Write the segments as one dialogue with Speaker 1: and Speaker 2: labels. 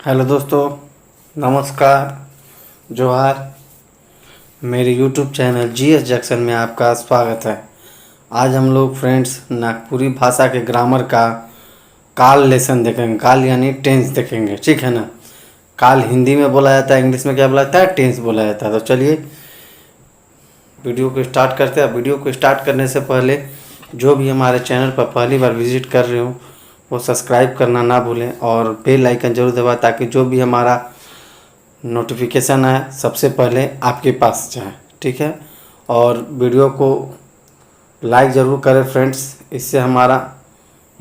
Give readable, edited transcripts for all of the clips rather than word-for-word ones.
Speaker 1: Hello दोस्तों, नमस्कार, जोहार। मेरे यूट्यूब चैनल जीएस जैक्सन में आपका स्वागत है। आज हम लोग फ्रेंड्स नागपुरी भाषा के ग्रामर का काल लेसन देखेंगे। काल यानी टेंस देखेंगे, ठीक है ना। काल हिंदी में बोला जाता है, इंग्लिश में क्या बोला जाता है, टेंस बोला जाता है। तो चलिए वीडियो को स्टार्ट करते हैं। वीडियो को स्टार्ट करने से पहले जो भी हमारे चैनल पर पहली बार विजिट कर रहे हो वो सब्सक्राइब करना ना भूलें और बेल आइकन जरूर दबाएं ताकि जो भी हमारा नोटिफिकेशन है सबसे पहले आपके पास जाए, ठीक है। और वीडियो को लाइक ज़रूर करें फ्रेंड्स, इससे हमारा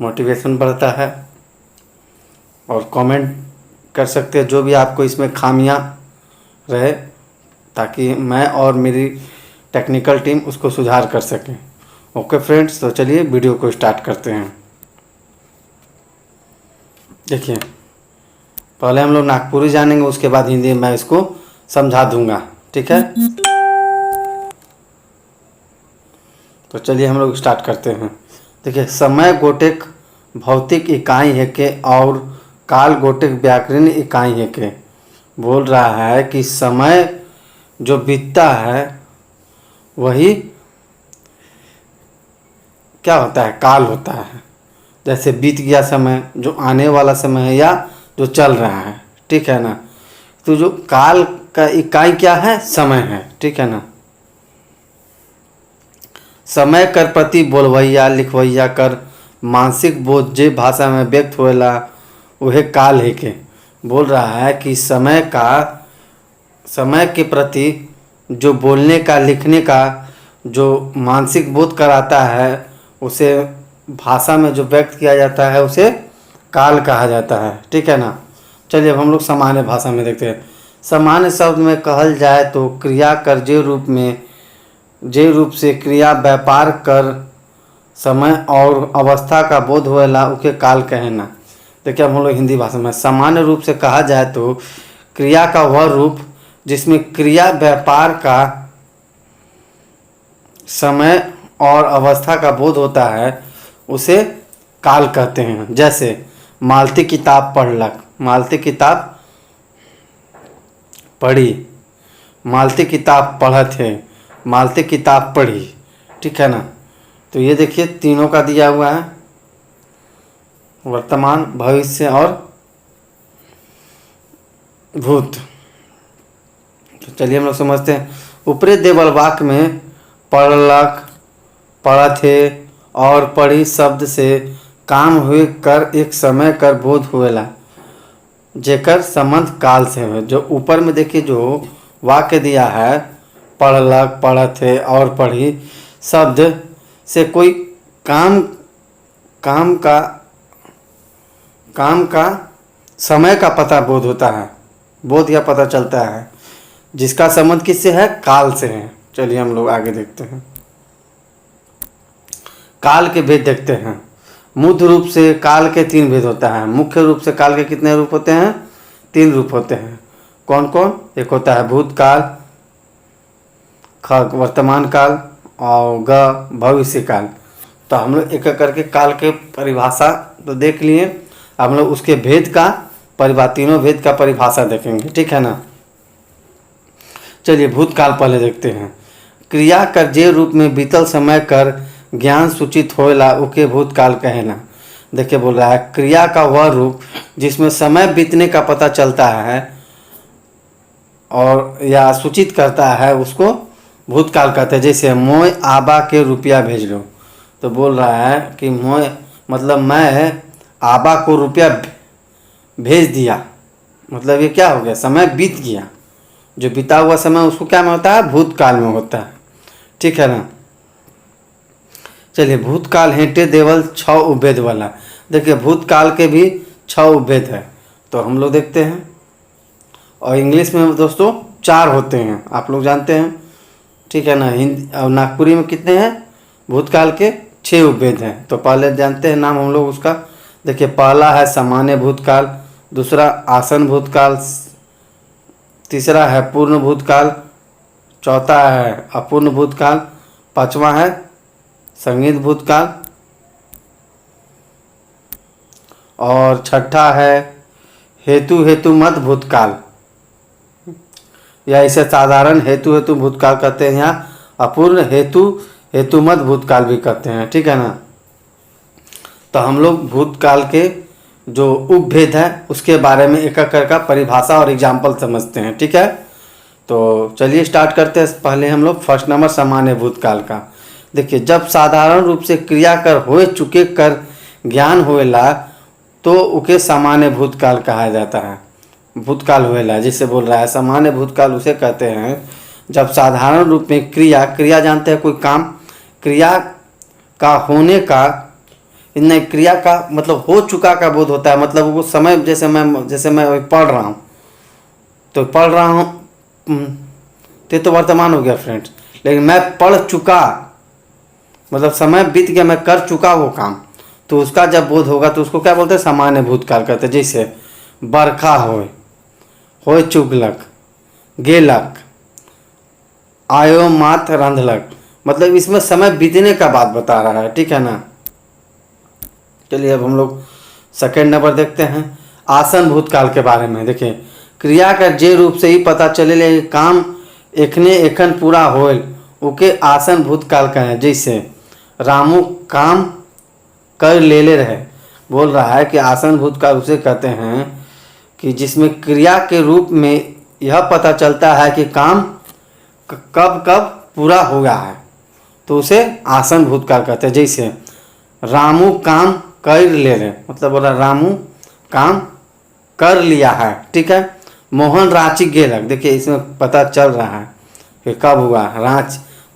Speaker 1: मोटिवेशन बढ़ता है। और कमेंट कर सकते हैं जो भी आपको इसमें खामियां रहे, ताकि मैं और मेरी टेक्निकल टीम उसको सुधार कर सकें। ओके फ्रेंड्स, तो चलिए वीडियो को स्टार्ट करते हैं। देखिए, पहले हम लोग नागपुरी जानेंगे, उसके बाद हिंदी में मैं इसको समझा दूंगा, ठीक है। तो चलिए हम लोग स्टार्ट करते हैं। देखिए, समय गोटेक भौतिक इकाई है के और काल गोटेक व्याकरणिक इकाई है के। बोल रहा है कि समय जो बीतता है वही क्या होता है, काल होता है। जैसे बीत गया समय, जो आने वाला समय है या जो चल रहा है, ठीक है ना। तो जो काल का इकाई क्या है, समय है, ठीक है ना। समय कर प्रति बोलवैया लिखवैया कर मानसिक बोध जे भाषा में व्यक्त होएला वह काल है के। बोल रहा है कि समय के प्रति जो बोलने का, लिखने का जो मानसिक बोध कराता है, उसे भाषा में जो व्यक्त किया जाता है उसे काल कहा जाता है, ठीक है ना। चलिए अब हम लोग सामान्य भाषा में देखते हैं। सामान्य शब्द में कहल जाए तो क्रिया कर जे रूप से क्रिया व्यापार कर समय और अवस्था का बोध होएला उके काल कहना। देखिए अब हम लोग हिंदी भाषा में सामान्य रूप से कहा जाए तो क्रिया का वह रूप जिसमें क्रिया व्यापार का समय और अवस्था का बोध होता है उसे काल कहते हैं। जैसे मालती किताब पढ़लक, मालती किताब पढ़ी, मालती किताब पढ़त है, मालती किताब पढ़ी, ठीक है ना। तो ये देखिए तीनों का दिया हुआ है, वर्तमान, भविष्य और भूत। तो चलिए हम लोग समझते हैं। ऊपरी देवल वाक्य में पढ़लक, पढ़त है और पढ़ी शब्द से काम हुए कर एक समय कर बोध हुएला जेकर संबंध काल से है। जो ऊपर में देखिए जो वाक्य दिया है, पढ़लक, पढ़त है और पढ़ी शब्द से कोई काम का समय का पता बोध होता है, बोध या पता चलता है, जिसका संबंध किससे है, काल से है। चलिए हम लोग आगे देखते हैं। काल के भेद देखते हैं। मुख्य रूप से काल के तीन भेद होता है। मुख्य रूप से काल के कितने रूप होते हैं, तीन रूप होते हैं। कौन कौन? एक होता है भूतकाल, ख वर्तमान काल और ग भविष्य काल। तो हम लोग एक एक करके काल के परिभाषा तो देख लिए, हम लोग उसके भेद का तीनों भेद का परिभाषा देखेंगे, ठीक है ना। चलिए भूतकाल पहले देखते हैं। क्रिया कर जे रूप में बीतल समय कर ज्ञान सूचित होएला उके भूतकाल कहना। देखिए बोल रहा है क्रिया का वह रूप जिसमें समय बीतने का पता चलता है और या सूचित करता है उसको भूतकाल कहते हैं। जैसे मोय आबा के रुपया भेज लो, तो बोल रहा है कि मोय मतलब मैं आबा को रुपया भेज दिया, मतलब ये क्या हो गया, समय बीत गया। जो बीता हुआ समय उसको क्या में होता है, भूतकाल में होता है, ठीक है ना। चलिए भूतकाल हेंटे देवल 6 उपभेद वाला। देखिए भूतकाल के भी 6 उपभेद है, तो हम लोग देखते हैं। और इंग्लिश में दोस्तों 4 होते हैं, आप लोग जानते हैं, ठीक है ना। हिंदी और नागपुरी में कितने हैं, भूतकाल के 6 उपभेद हैं। तो पहले जानते हैं नाम हम लोग उसका। देखिए पहला है सामान्य भूतकाल, दूसरा आसन भूतकाल, तीसरा है पूर्ण भूतकाल, चौथा है अपूर्ण भूतकाल, पांचवा है संगीत भूतकाल और छठा है हेतु हेतु मत भूतकाल, या इसे साधारण हेतु हेतु भूतकाल कहते हैं, या अपूर्ण हेतु हेतु मत भूतकाल भी कहते हैं, ठीक है ना। तो हम लोग भूतकाल के जो उपभेद है उसके बारे में एक एक करके परिभाषा और एग्जाम्पल समझते हैं, ठीक है। तो चलिए स्टार्ट करते हैं। पहले हम लोग फर्स्ट नंबर सामान्य भूतकाल का। देखिए, जब साधारण रूप से क्रिया कर हो चुके कर ज्ञान होएला तो उके सामान्य भूतकाल कहा जाता है। भूतकाल होएला जिसे बोल रहा है सामान्य भूतकाल उसे कहते हैं जब साधारण रूप में क्रिया जानते हैं कोई काम, क्रिया का होने का, नहीं क्रिया का मतलब हो चुका का बोध होता है। मतलब वो समय जैसे मैं पढ़ रहा हूँ तो पढ़ रहा हूँ तो वर्तमान हो गया फ्रेंड्स, लेकिन मैं पढ़ चुका मतलब समय बीत गया, मैं कर चुका वो काम, तो उसका जब बोध होगा तो उसको क्या बोलते हैं सामान्य भूतकाल कहते हैं। जैसे बरखा होय चुकलक, गेलक, आयो मात रंधलक, मतलब इसमें समय बीतने का बात बता रहा है, ठीक है ना। चलिए अब हम लोग सेकेंड नंबर देखते हैं आसन भूतकाल के बारे में। देखिए, क्रिया का जे रूप से ही पता चले काम एखने एखन पूरा होल उके आसन भूतकाल कहें। जैसे रामू काम कर ले रहे, बोल रहा है कि आसन भूतकाल उसे कहते हैं कि जिसमें क्रिया के रूप में यह पता चलता है कि काम कब कब पूरा हो गया है, तो उसे आसन भूतकाल कहते हैं। जैसे रामू काम कर ले रहे, मतलब बोला रामू काम कर लिया है, ठीक है। मोहन रांची गेलक, देखिए इसमें पता चल रहा है कि कब हुआ।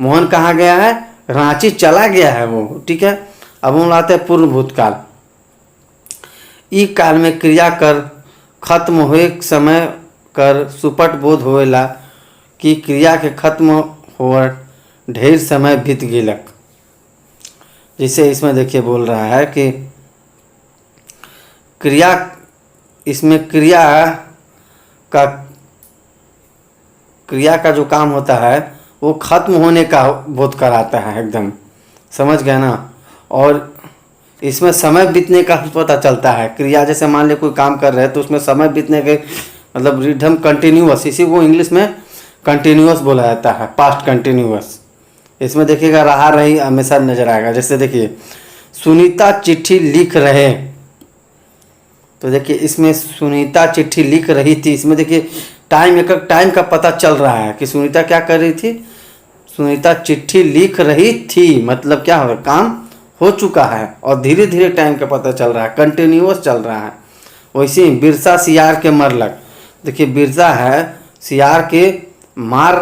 Speaker 1: मोहन कहाँ गया है, रांची चला गया है वो, ठीक है। अब हम लाते हैं पूर्ण भूतकाल। ई काल में क्रिया कर खत्म हुए समय कर सुपट बोध होएला कि क्रिया के खत्म हो ढेर समय बीत गेलक। जिसे इसमें देखिए बोल रहा है कि क्रिया, इसमें क्रिया का जो काम होता है वो खत्म होने का बोध कराता है, एकदम समझ गया ना। और इसमें समय बीतने का पता चलता है। क्रिया जैसे मान ले कोई काम कर रहे हैं तो उसमें समय बीतने के मतलब रिदम कंटिन्यूअस, इसी को इंग्लिश में कंटिन्यूअस बोला जाता है, पास्ट कंटिन्यूअस। इसमें देखिएगा रहा रही हमेशा नजर आएगा। जैसे देखिए सुनीता चिट्ठी लिख रहे, तो देखिए इसमें सुनीता चिट्ठी लिख रही थी, इसमें देखिए टाइम एक टाइम का पता चल रहा है कि सुनीता क्या कर रही थी, सुनीता चिट्ठी लिख रही थी, मतलब क्या हो काम हो चुका है और धीरे धीरे टाइम का पता चल रहा है, कंटिन्यूअस चल रहा है। वैसे ही बिरसा सियार के मरलक, देखिए बिरसा है सियार के मार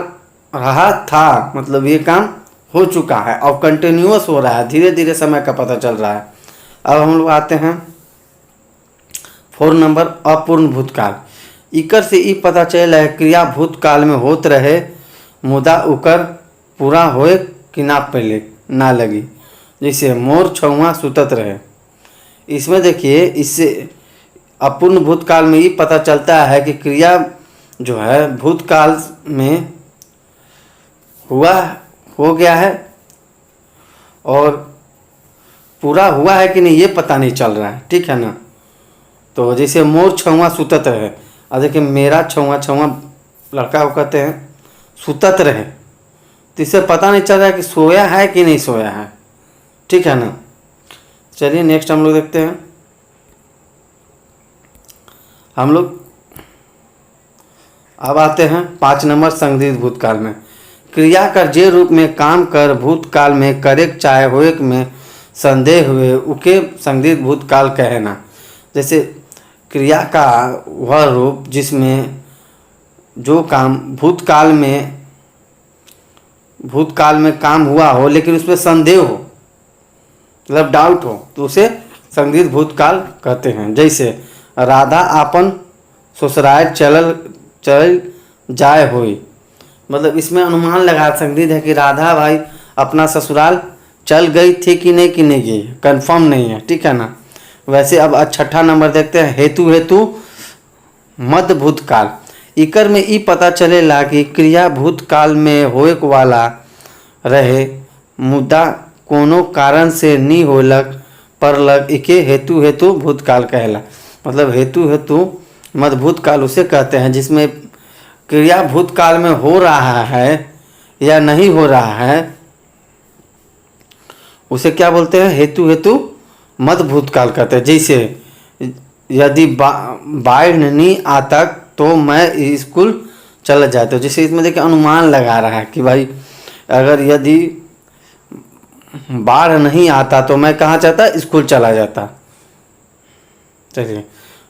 Speaker 1: रहा था, मतलब ये काम हो चुका है और कंटिन्यूअस हो रहा है, धीरे धीरे समय का पता चल रहा है। अब हम लोग आते हैं 4 नंबर अपूर्ण भूतकाल। इकर से ई पता चल है क्रिया भूतकाल में होत रहे मुदा उकर पूरा होए कि ना पहले ना लगी। जैसे मोर छुआ सुतत रहे, इसमें देखिए इससे अपूर्ण भूतकाल में ये पता चलता है कि क्रिया जो है भूतकाल में हो गया है और पूरा हुआ है कि नहीं ये पता नहीं चल रहा है, ठीक है ना। तो जैसे मोर छुआ सुतत रहे, और देखिए मेरा छुआ लड़का को कहते हैं सुतत रहे, तो इससे पता नहीं चल रहा है कि सोया है कि नहीं सोया है, ठीक है ना। चलिए नेक्स्ट हम लोग देखते हैं। हम लोग अब आते हैं 5 नंबर संदिग्ध भूतकाल में। क्रिया कर जे रूप में काम कर भूतकाल में करेक चाहे होए में संदेह हुए उके संदिग्ध भूतकाल कहना। जैसे क्रिया का वह रूप जिसमें जो काम भूतकाल में काम हुआ हो लेकिन उसमें संदेह हो, मतलब डाउट हो, तो उसे संदिग्ध भूतकाल कहते हैं। जैसे राधा आपन ससुराल चल जाए होई, मतलब इसमें अनुमान लगा संदिग्ध है कि राधा भाई अपना ससुराल चल गई थी कि नहीं गई, कंफर्म नहीं है, ठीक है ना। वैसे अब 6ठा नंबर देखते हैं हेतु मध्य भूतकाल। इकर में ई पता चलेला कि क्रिया भूतकाल में होए वाला रहे मुद्दा कोनो कारण से नी होलक परलक, इके हेतु भूतकाल कहेला। मतलब हेतु मध्य भूतकाल उसे कहते हैं जिसमें क्रिया भूतकाल में हो रहा है या नहीं हो रहा है, उसे क्या बोलते हैं? हेतु हेतु मध्य भूतकाल कहते हैं। जैसे यदि बाढ़ नहीं आता तो मैं स्कूल चला जाता। जैसे इसमें देखिए अनुमान लगा रहा है कि भाई अगर यदि बाढ़ नहीं आता तो मैं कहाँ जाता? स्कूल चला जाता। चलिए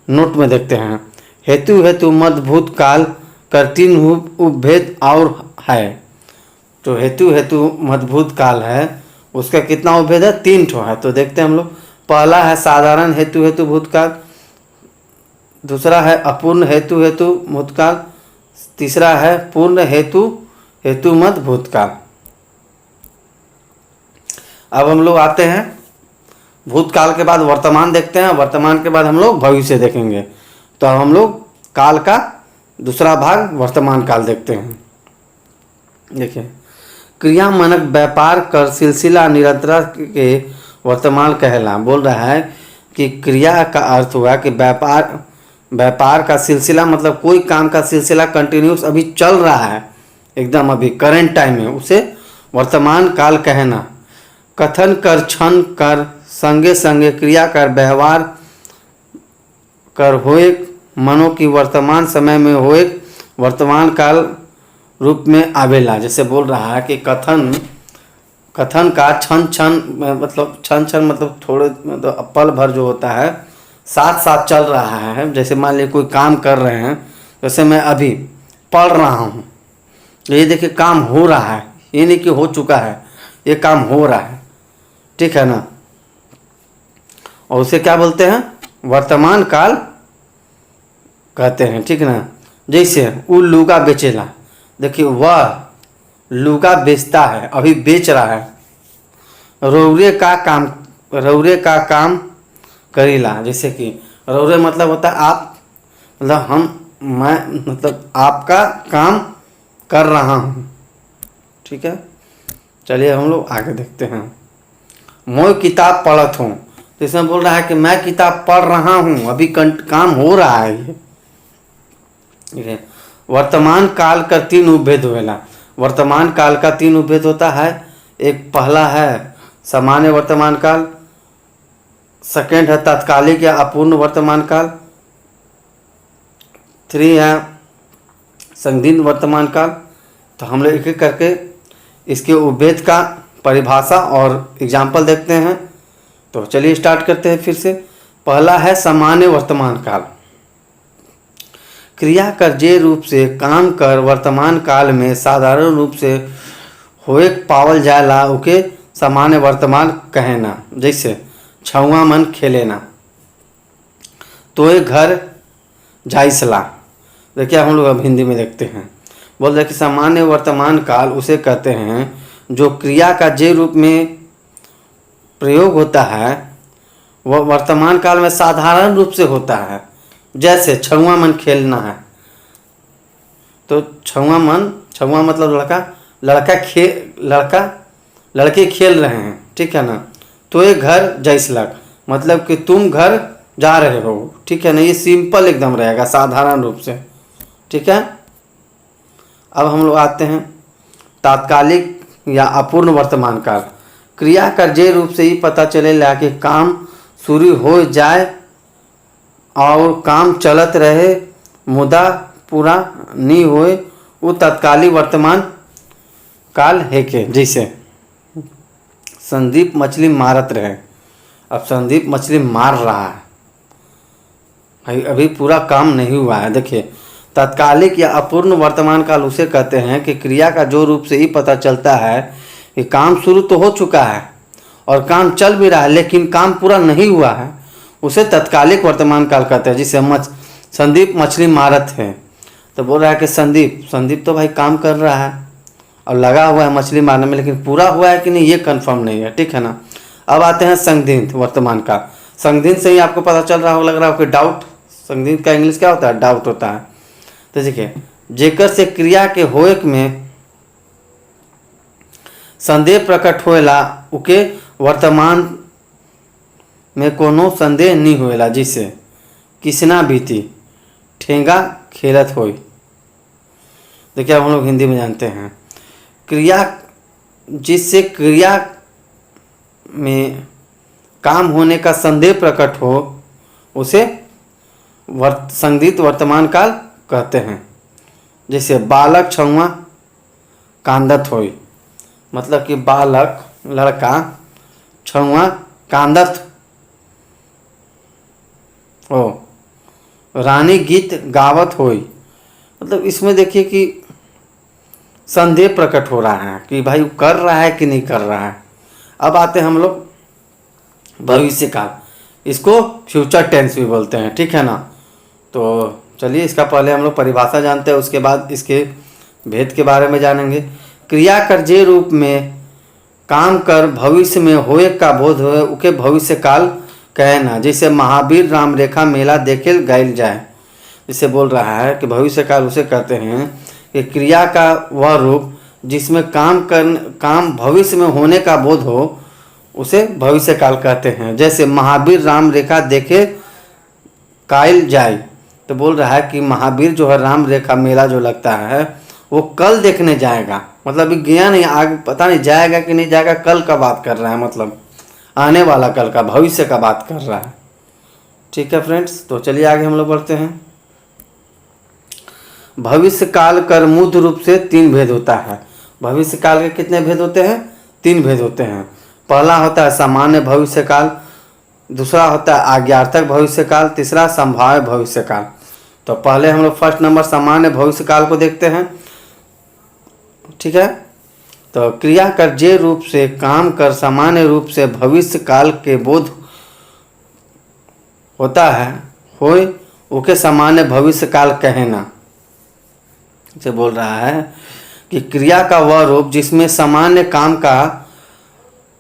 Speaker 1: नोट में देखते हैं। हेतु हेतु मध्य भूतकाल कर 3 उपभेद और है। तो हेतु हेतु मध्य भूतकाल है उसका कितना उपभेद है? 3 ठो है। तो देखते हैं हम लोग। पहला है साधारण हेतु हेतु भूतकाल, दूसरा है अपूर्ण हेतु हेतु भूतकाल, तीसरा है पूर्ण हेतु हेतु मध्य भूतकाल। अब हम लोग आते हैं भूतकाल के बाद वर्तमान देखते हैं, वर्तमान के बाद हम लोग भविष्य देखेंगे। तो अब हम लोग काल का दूसरा भाग वर्तमान काल देखते हैं। देखिए क्रिया मानक व्यापार कर सिलसिला निरंतरता के वर्तमान कहला। बोल रहा है कि क्रिया का अर्थ हुआ कि व्यापार का सिलसिला, मतलब कोई काम का सिलसिला कंटिन्यूस अभी चल रहा है, एकदम अभी करंट टाइम में, उसे वर्तमान काल कहना। कथन कर क्षण कर संगे संगे क्रिया कर व्यवहार कर होए मनो की वर्तमान समय में होए वर्तमान काल रूप में आवेला। जैसे बोल रहा है कि कथन का क्षण क्षण मतलब थोड़े मतलब पल भर जो होता है साथ साथ चल रहा है। जैसे मान लीजिए कोई काम कर रहे हैं, जैसे मैं अभी पढ़ रहा हूँ, ये देखिए काम हो रहा है, ये नहीं कि हो चुका है, ये काम हो रहा है, ठीक है ना। और उसे क्या बोलते हैं? वर्तमान काल कहते हैं, ठीक है ना। जैसे वो लुगा बेचेला, देखिए वह लुगा बेचता है, अभी बेच रहा है। रौरे का काम करीला, जैसे कि रौरे मतलब होता है आप, मतलब मैं मतलब आपका काम कर रहा हूँ, ठीक है। चलिए हम लोग आगे देखते हैं। मैं किताब पढ़त हूँ, तो इसमें बोल रहा है कि मैं किताब पढ़ रहा हूँ, अभी काम हो रहा है ये। वर्तमान काल का 3 उपभेद होगा। वर्तमान काल का 3 उपभेद होता है। एक पहला है सामान्य वर्तमान काल, सेकेंड है तात्कालिक या अपूर्ण वर्तमान काल, 3 है संदिग्ध वर्तमान काल। तो हम लोग एक एक करके इसके उपभेद का परिभाषा और एग्जाम्पल देखते हैं। तो चलिए स्टार्ट करते हैं फिर से। पहला है सामान्य वर्तमान काल। क्रिया कर जे रूप से काम कर वर्तमान काल में साधारण रूप से होए पावल जाएला उके सामान्य वर्तमान कहना। जैसे छुआ मन खेलेना, तोय घर जाइसला। देखिए हम लोग अब हिंदी में देखते हैं। बोल रहे कि सामान्य वर्तमान काल उसे कहते हैं जो क्रिया का जे रूप में प्रयोग होता है वह वर्तमान काल में साधारण रूप से होता है। जैसे छुआ मन खेलना है, तो छुआ मतलब लड़के खेल रहे हैं, ठीक है ना। तो ये घर जैसलक मतलब कि तुम घर जा रहे हो, ठीक है ना। ये सिंपल एकदम रहेगा साधारण रूप से, ठीक है। अब हम लोग आते हैं तात्कालिक या अपूर्ण वर्तमान काल। क्रिया का जे रूप से ही पता चलेला कि काम शुरू हो जाए और काम चलत रहे मुदा पूरा नहीं होए, वो तत्कालिक वर्तमान काल है के। जैसे संदीप मछली मारत रहे, अब संदीप मछली मार रहा है, भाई अभी पूरा काम नहीं हुआ है। देखिए तात्कालिक या अपूर्ण वर्तमान काल उसे कहते हैं कि क्रिया का जो रूप से ही पता चलता है कि काम शुरू तो हो चुका है और काम चल भी रहा है लेकिन काम पूरा नहीं हुआ है, उसे तत्कालिक वर्तमान काल कहते हैं। जिसे संदीप मछली मारत है, तो बोल रहा है कि संदीप तो भाई काम कर रहा है और लगा हुआ है मछली मारने में, लेकिन पूरा हुआ है कि नहीं ये कंफर्म नहीं है, ठीक है ना। अब आते हैं संदिग्ध वर्तमान काल। संदिग्ध से ही आपको पता चल रहा हो, लग रहा हो कि डाउट। संदिग्ध का इंग्लिश क्या होता है? डाउट होता है। तो देखिए जेकर से क्रिया के होएक में संदेह प्रकट होएला उके वर्तमान में कोनो संदेह नहीं होएला। जिसे किसना बीती ठेंगा खेलत होई। देखिए अब हम लोग हिंदी में जानते हैं क्रिया, जिससे क्रिया में काम होने का संदेह प्रकट हो उसे संदिग्ध वर्तमान काल कहते हैं। जैसे बालक छुआ कांदत होई, मतलब कि बालक लड़का छुआ कांदत हो। रानी गीत गावत होई, मतलब इसमें देखिए कि संदेह प्रकट हो रहा है कि भाई कर रहा है कि नहीं कर रहा है। अब आते हैं हम लोग भविष्य काल, इसको फ्यूचर टेंस भी बोलते हैं, ठीक है ना। तो चलिए इसका पहले हम लोग परिभाषा जानते हैं, उसके बाद इसके भेद के बारे में जानेंगे। क्रिया कर जे रूप में काम कर भविष्य में होए का बोध होए उके भविष्य काल कहना। जैसे महावीर राम रेखा मेला देखे गायल जाए, जिसे बोल रहा है कि भविष्य काल उसे कहते हैं कि क्रिया का वह रूप जिसमें काम भविष्य में होने का बोध हो उसे भविष्य काल कहते हैं। जैसे महावीर राम रेखा देखे कायल जाए, तो बोल रहा है कि महावीर जो है राम रेखा मेला जो लगता है वो कल देखने जाएगा, मतलब अभी गया नहीं, आगे पता नहीं जाएगा कि नहीं जाएगा, कल का बात कर रहा है, मतलब आने वाला कल का, भविष्य का बात कर रहा है। ठीक है फ्रेंड्स, तो चलिए आगे हम लोग बढ़ते हैं। भविष्य काल कर मूल रूप से 3 भेद होता है। भविष्य काल के कितने भेद होते हैं? 3 भेद होते हैं। पहला होता है सामान्य भविष्य काल, दूसरा होता है आज्ञार्थक भविष्य काल, तीसरा संभाव्य भविष्य काल। तो पहले हम लोग फर्स्ट नंबर सामान्य भविष्य काल को देखते हैं, ठीक है। तो क्रिया कर जे रूप से काम कर सामान्य रूप से भविष्य काल के बोध होता है होय उके सामान्य भविष्य काल कहना। से बोल रहा है कि क्रिया का वह रूप जिसमें सामान्य काम का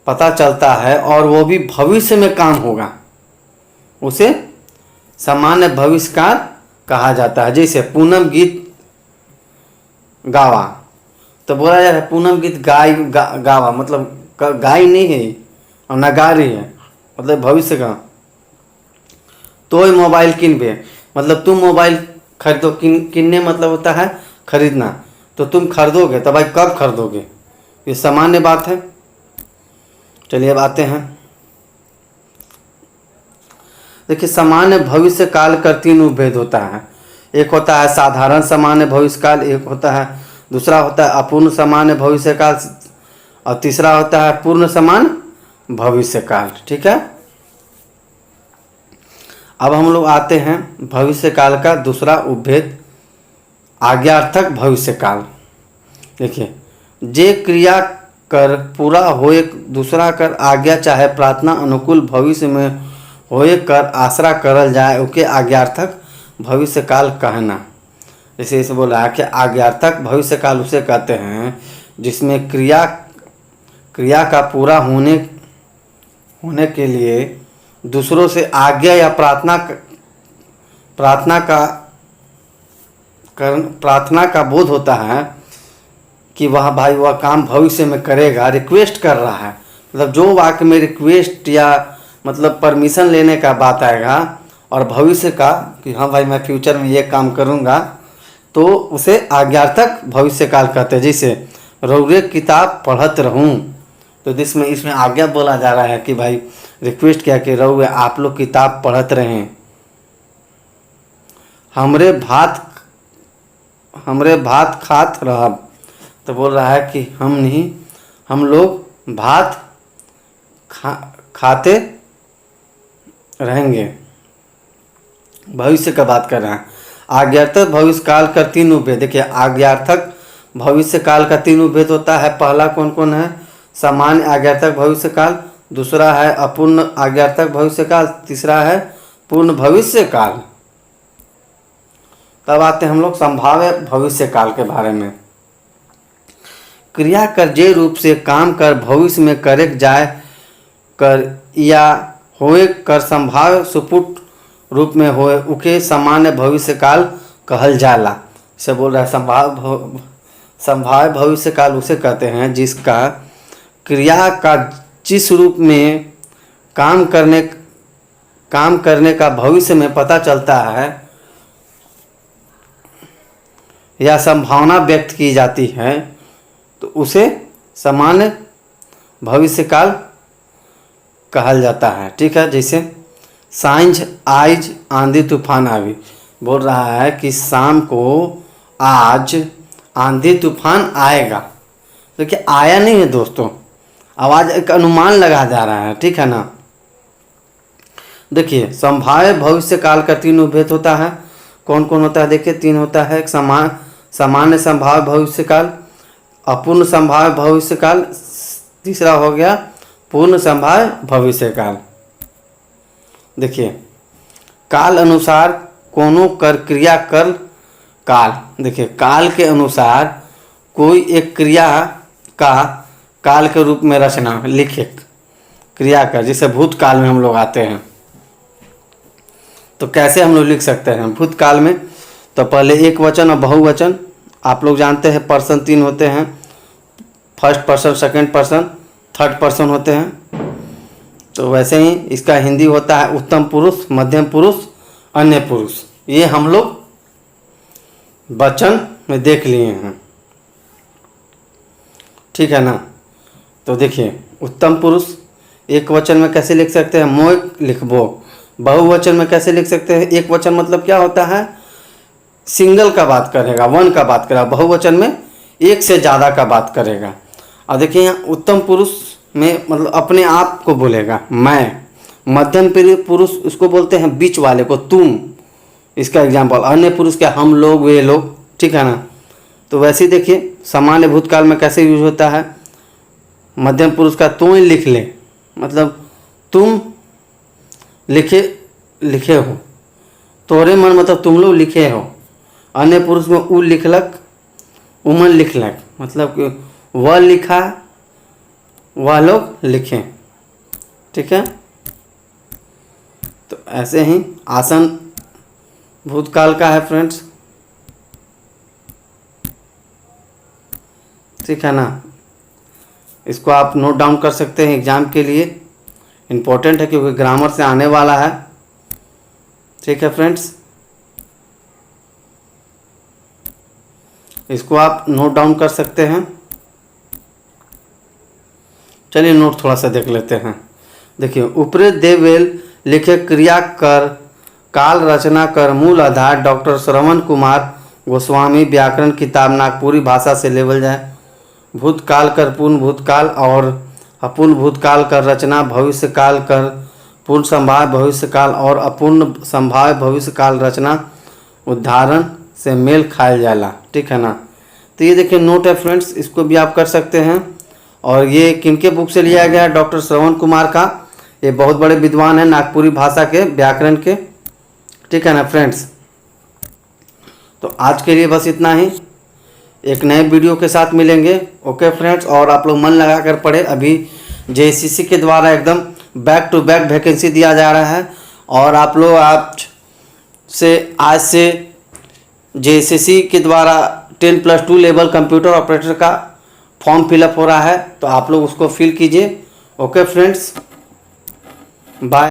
Speaker 1: पता चलता है और वो भी भविष्य में काम होगा उसे सामान्य भविष्य काल कहा जाता है। जैसे पूनम गीत गावा, तो बोला जाता है पूनम गीत गावा, मतलब गाय नहीं है और न गा रही है, मतलब भविष्य का। तो मोबाइल किनबे, मतलब तुम मोबाइल खरीदो, किनने मतलब होता है खरीदना, तो तुम खरीदोगे, तो भाई कब खरीदोगे, ये सामान्य बात है। चलिए अब आते हैं, देखिए सामान्य भविष्य काल का 3 भेद होता है। एक होता है साधारण सामान्य भविष्य काल, एक होता है दूसरा होता है अपूर्ण सामान्य भविष्य काल, और तीसरा होता है पूर्ण सामान्य भविष्य काल, ठीक है। अब हम लोग आते हैं भविष्य काल का दूसरा उपभेद आज्ञार्थक भविष्य काल। देखिए जे क्रिया कर पूरा होए दूसरा कर आज्ञा चाहे प्रार्थना अनुकूल भविष्य में होए कर आसरा करल जाए उके आज्ञार्थक भविष्य काल कहना। जैसे इसे बोला है कि आज्ञार्थक भविष्य काल उसे कहते हैं जिसमें क्रिया का पूरा होने के लिए दूसरों से आज्ञा या प्रार्थना का बोध होता है कि वह काम भविष्य में करेगा, रिक्वेस्ट कर रहा है, मतलब जो वाक्य में रिक्वेस्ट या मतलब परमिशन लेने का बात आएगा और भविष्य का कि हाँ भाई मैं फ्यूचर में ये काम करूँगा, तो उसे आज्ञार्थक भविष्य काल कहते हैं। जैसे रौरे किताब पढ़त रहूँ, तो इसमें आज्ञा बोला जा रहा है कि भाई रिक्वेस्ट किया कि रौरे आप लोग किताब पढ़त रहें। हमरे भात खात रहब, तो बोल रहा है कि हम लोग भात खाते रहेंगे, भविष्य का बात कर रहे हैं। आज्ञार्थक भविष्य काल का 3 भेद। देखिए आज्ञार्थक भविष्य काल का 3 भेद होता है। पहला कौन कौन है? सामान्य आज्ञार्थक भविष्य काल, दूसरा है अपूर्ण आज्ञार्थक भविष्य काल, तीसरा है पूर्ण भविष्य काल। तब आते हैं हम लोग संभाव्य भविष्य काल के बारे में। क्रिया कर जे रूप से काम कर भविष्य में करे जाए कर या होए कर संभाव्य सुपुट रूप में होए उके सामान्य भविष्य काल कहल जाला। से बोल रहा है संभाव्य भविष्य काल उसे कहते हैं जिसका क्रिया का जिस रूप में काम करने का भविष्य में पता चलता है या संभावना व्यक्त की जाती है तो उसे सामान्य भविष्यकाल कहा जाता है। ठीक है, जैसे सांझ आज आंधी तूफान आवी, बोल रहा है कि शाम को आज आंधी तूफान आएगा। देखिए आया नहीं है दोस्तों, आवाज एक अनुमान लगा जा रहा है। ठीक है ना। देखिए संभाव्य भविष्य काल का 3 भेद होता है। कौन कौन होता है? देखिए 3 होता है। एक सामान्य संभाव्य भविष्य काल, अपूर्ण संभाव्य भविष्य काल, तीसरा हो गया पूर्ण संभाव्य भविष्य काल। देखिए काल अनुसार कोनो कर क्रिया कर काल। देखिए काल के अनुसार कोई एक क्रिया का काल के रूप में रचना लिखे क्रिया कर, जैसे भूतकाल में हम लोग आते हैं तो कैसे हम लोग लिख सकते हैं भूतकाल में? तो पहले एक वचन और बहुवचन, आप लोग जानते हैं पर्सन 3 होते हैं, first person, second person, third person होते हैं। तो वैसे ही इसका हिंदी होता है उत्तम पुरुष, मध्यम पुरुष, अन्य पुरुष। ये हम लोग वचन में देख लिए हैं। ठीक है ना। तो देखिए उत्तम पुरुष एक वचन में कैसे लिख सकते हैं? मोय लिखबो। बहुवचन में कैसे लिख सकते हैं? एक वचन मतलब क्या होता है? सिंगल का बात करेगा, वन का बात करेगा। बहुवचन में एक से ज़्यादा का बात करेगा। और देखिए यहाँ उत्तम पुरुष में मतलब अपने आप को बोलेगा मैं। मध्यम पुरुष उसको बोलते हैं बीच वाले को तुम, इसका एग्जाम्पल। अन्य पुरुष क्या? हम लोग, वे लोग। ठीक है ना। तो वैसे ही देखिए सामान्य भूतकाल में कैसे यूज होता है? मध्यम पुरुष का तुम लिख ले, मतलब तुम लिखे हो, तोरे मन मतलब तुम लोग लिखे हो। अन्य पुरुष में उ लिखलक, उमन लिखलक, मतलब कि वह लिखा, वह लोग लिखे। ठीक है। तो ऐसे ही आसन भूतकाल का है फ्रेंड्स। ठीक है ना। इसको आप नोट डाउन कर सकते हैं एग्जाम के लिए, इम्पोर्टेंट है क्योंकि ग्रामर से आने वाला है। ठीक है फ्रेंड्स, इसको आप नोट डाउन कर सकते हैं। चलिए नोट थोड़ा सा देख लेते हैं। देखिए ऊपरे देवेल लिखे क्रिया कर काल रचना कर मूल आधार डॉक्टर श्रवण कुमार गोस्वामी व्याकरण किताब नागपुरी भाषा से लेवल जाए। भूतकाल कर पूर्ण भूतकाल और अपूर्ण भूतकाल कर रचना, भविष्य काल कर पूर्ण संभाव्य भविष्य काल और अपूर्ण संभाव्य भविष्य काल रचना उदाहरण से मेल खाया जाला। ठीक है ना। तो ये देखिए नोट है फ्रेंड्स, इसको भी आप कर सकते हैं। और ये किनके बुक से लिया गया है? डॉक्टर श्रवण कुमार का। ये बहुत बड़े विद्वान हैं नागपुरी भाषा के, व्याकरण के। ठीक है ना फ्रेंड्स। तो आज के लिए बस इतना ही, एक नए वीडियो के साथ मिलेंगे। Okay friends. और आप लोग मन लगा कर पढ़े, अभी जेएससीसी के द्वारा एकदम बैक टू बैक वैकेंसी दिया जा रहा है। और आप लोग आज से जेएससीसी के द्वारा 10+2 लेवल कंप्यूटर ऑपरेटर का फॉर्म फिलअप हो रहा है, तो आप लोग उसको फिल कीजिए। Okay friends, bye.